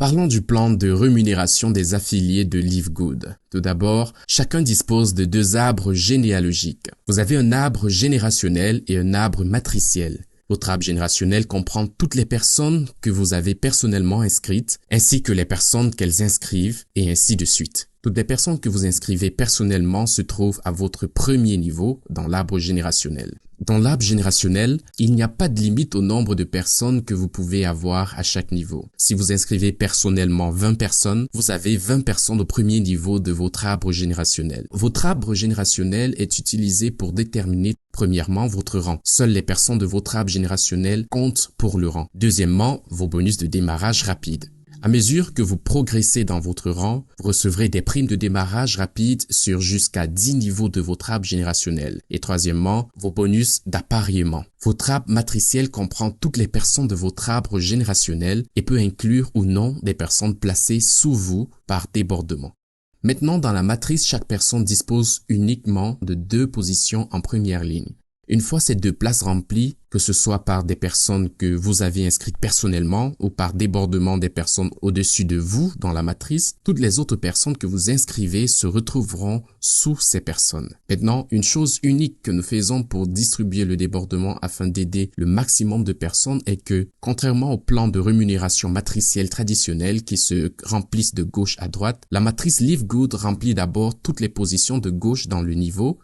Parlons du plan de rémunération des affiliés de LiveGood. Tout d'abord, chacun dispose de deux arbres généalogiques. Vous avez un arbre générationnel et un arbre matriciel. Votre arbre générationnel comprend toutes les personnes que vous avez personnellement inscrites, ainsi que les personnes qu'elles inscrivent, et ainsi de suite. Toutes les personnes que vous inscrivez personnellement se trouvent à votre premier niveau dans l'arbre générationnel. Dans l'arbre générationnel, il n'y a pas de limite au nombre de personnes que vous pouvez avoir à chaque niveau. Si vous inscrivez personnellement 20 personnes, vous avez 20 personnes au premier niveau de votre arbre générationnel. Votre arbre générationnel est utilisé pour déterminer premièrement votre rang. Seules les personnes de votre arbre générationnel comptent pour le rang. Deuxièmement, vos bonus de démarrage rapide. À mesure que vous progressez dans votre rang, vous recevrez des primes de démarrage rapide sur jusqu'à 10 niveaux de votre arbre générationnel. Et troisièmement, vos bonus d'appariement. Votre arbre matriciel comprend toutes les personnes de votre arbre générationnel et peut inclure ou non des personnes placées sous vous par débordement. Maintenant, dans la matrice, chaque personne dispose uniquement de 2 positions en première ligne. Une fois ces 2 places remplies, que ce soit par des personnes que vous avez inscrites personnellement ou par débordement des personnes au-dessus de vous dans la matrice, toutes les autres personnes que vous inscrivez se retrouveront sous ces personnes. Maintenant, une chose unique que nous faisons pour distribuer le débordement afin d'aider le maximum de personnes est que, contrairement au plan de rémunération matricielle traditionnel qui se remplissent de gauche à droite, la matrice LiveGood remplit d'abord toutes les positions de gauche dans le niveau.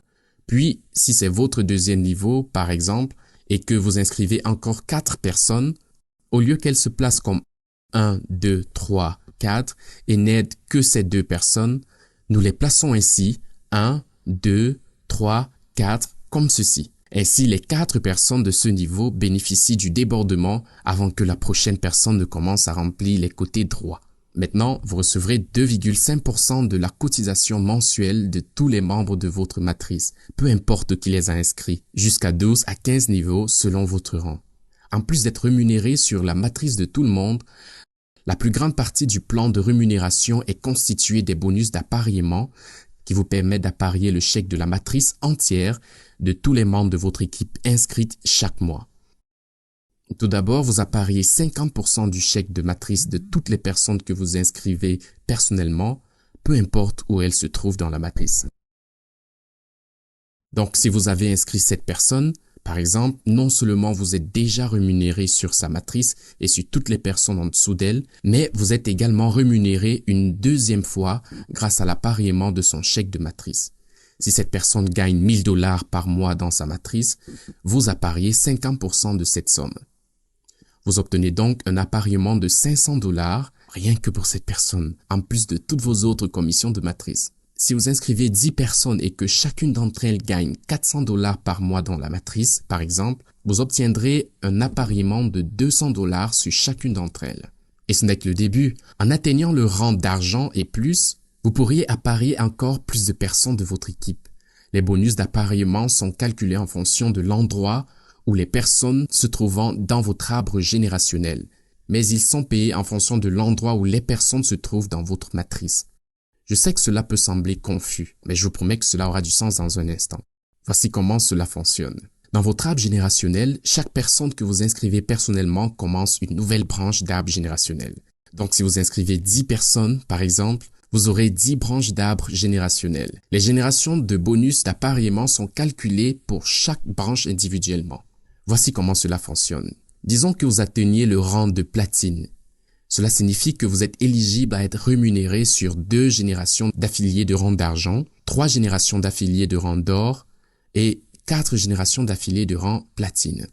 Puis, si c'est votre deuxième niveau, par exemple, et que vous inscrivez encore 4 personnes, au lieu qu'elles se placent comme 1, 2, 3, 4 et n'aident que ces 2 personnes, nous les plaçons ainsi 1, 2, 3, 4 comme ceci. Ainsi, les 4 personnes de ce niveau bénéficient du débordement avant que la prochaine personne ne commence à remplir les côtés droits. Maintenant, vous recevrez 2,5% de la cotisation mensuelle de tous les membres de votre matrice, peu importe qui les a inscrits, jusqu'à 12 à 15 niveaux selon votre rang. En plus d'être rémunéré sur la matrice de tout le monde, la plus grande partie du plan de rémunération est constituée des bonus d'appariement qui vous permettent d'apparier le chèque de la matrice entière de tous les membres de votre équipe inscrite chaque mois. Tout d'abord, vous appariez 50% du chèque de matrice de toutes les personnes que vous inscrivez personnellement, peu importe où elles se trouvent dans la matrice. Donc, si vous avez inscrit cette personne, par exemple, non seulement vous êtes déjà rémunéré sur sa matrice et sur toutes les personnes en dessous d'elle, mais vous êtes également rémunéré une deuxième fois grâce à l'appariement de son chèque de matrice. Si cette personne gagne $1000 par mois dans sa matrice, vous appariez 50% de cette somme. Vous obtenez donc un appariement de $500 rien que pour cette personne, en plus de toutes vos autres commissions de matrice. Si vous inscrivez 10 personnes et que chacune d'entre elles gagne $400 par mois dans la matrice, par exemple, vous obtiendrez un appariement de $200 sur chacune d'entre elles. Et ce n'est que le début. En atteignant le rang d'argent et plus, vous pourriez apparier encore plus de personnes de votre équipe. Les bonus d'appariement sont calculés en fonction de l'endroit ou les personnes se trouvant dans votre arbre générationnel, mais ils sont payés en fonction de l'endroit où les personnes se trouvent dans votre matrice. Je sais que cela peut sembler confus, mais je vous promets que cela aura du sens dans un instant. Voici comment cela fonctionne. Dans votre arbre générationnel, chaque personne que vous inscrivez personnellement commence une nouvelle branche d'arbre générationnel. Donc si vous inscrivez 10 personnes, par exemple, vous aurez 10 branches d'arbre générationnel. Les générations de bonus d'appariement sont calculées pour chaque branche individuellement. Voici comment cela fonctionne. Disons que vous atteigniez le rang de platine. Cela signifie que vous êtes éligible à être rémunéré sur 2 générations d'affiliés de rang d'argent, 3 générations d'affiliés de rang d'or et 4 générations d'affiliés de rang platine.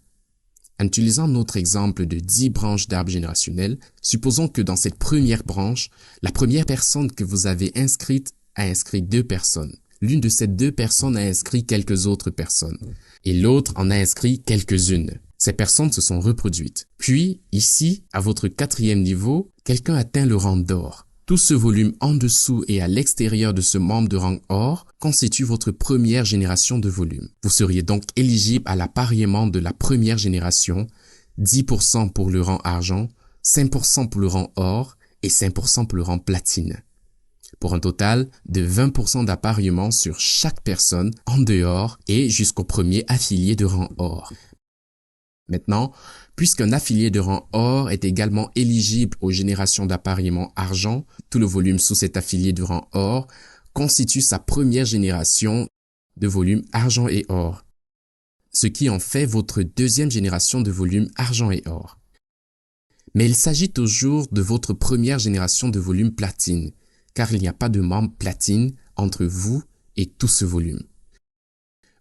En utilisant notre exemple de 10 branches d'arbre générationnel, supposons que dans cette première branche, la première personne que vous avez inscrite a inscrit 2 personnes. L'une de ces 2 personnes a inscrit quelques autres personnes et l'autre en a inscrit quelques-unes. Ces personnes se sont reproduites. Puis, ici, à votre 4e niveau, quelqu'un atteint le rang d'or. Tout ce volume en dessous et à l'extérieur de ce membre de rang or constitue votre première génération de volume. Vous seriez donc éligible à l'appariement de la première génération, 10% pour le rang argent, 5% pour le rang or et 5% pour le rang platine. Pour un total de 20% d'appariement sur chaque personne en dehors et jusqu'au premier affilié de rang or. Maintenant, puisqu'un affilié de rang or est également éligible aux générations d'appariement argent, tout le volume sous cet affilié de rang or constitue sa première génération de volume argent et or, ce qui en fait votre deuxième génération de volume argent et or. Mais il s'agit toujours de votre première génération de volume platine, car il n'y a pas de membre platine entre vous et tout ce volume.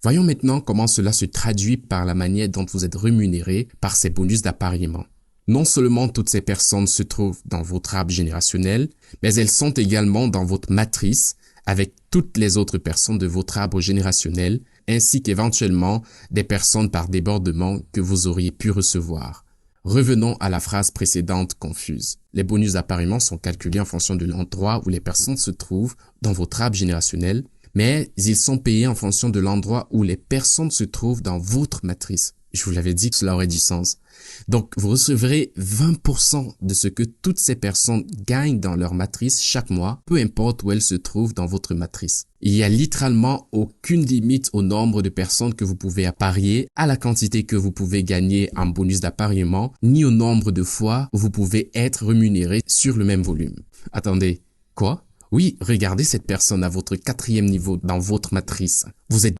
Voyons maintenant comment cela se traduit par la manière dont vous êtes rémunéré par ces bonus d'appariement. Non seulement toutes ces personnes se trouvent dans votre arbre générationnel, mais elles sont également dans votre matrice avec toutes les autres personnes de votre arbre générationnel, ainsi qu'éventuellement des personnes par débordement que vous auriez pu recevoir. Revenons à la phrase précédente confuse. Les bonus d'appariement sont calculés en fonction de l'endroit où les personnes se trouvent dans votre arbre générationnel, mais ils sont payés en fonction de l'endroit où les personnes se trouvent dans votre matrice. Je vous l'avais dit que cela aurait du sens. Donc, vous recevrez 20% de ce que toutes ces personnes gagnent dans leur matrice chaque mois, peu importe où elles se trouvent dans votre matrice. Il y a littéralement aucune limite au nombre de personnes que vous pouvez apparier, à la quantité que vous pouvez gagner en bonus d'appariement, ni au nombre de fois où vous pouvez être rémunéré sur le même volume. Attendez, quoi? Oui, regardez cette personne à votre 4e niveau dans votre matrice. Vous êtes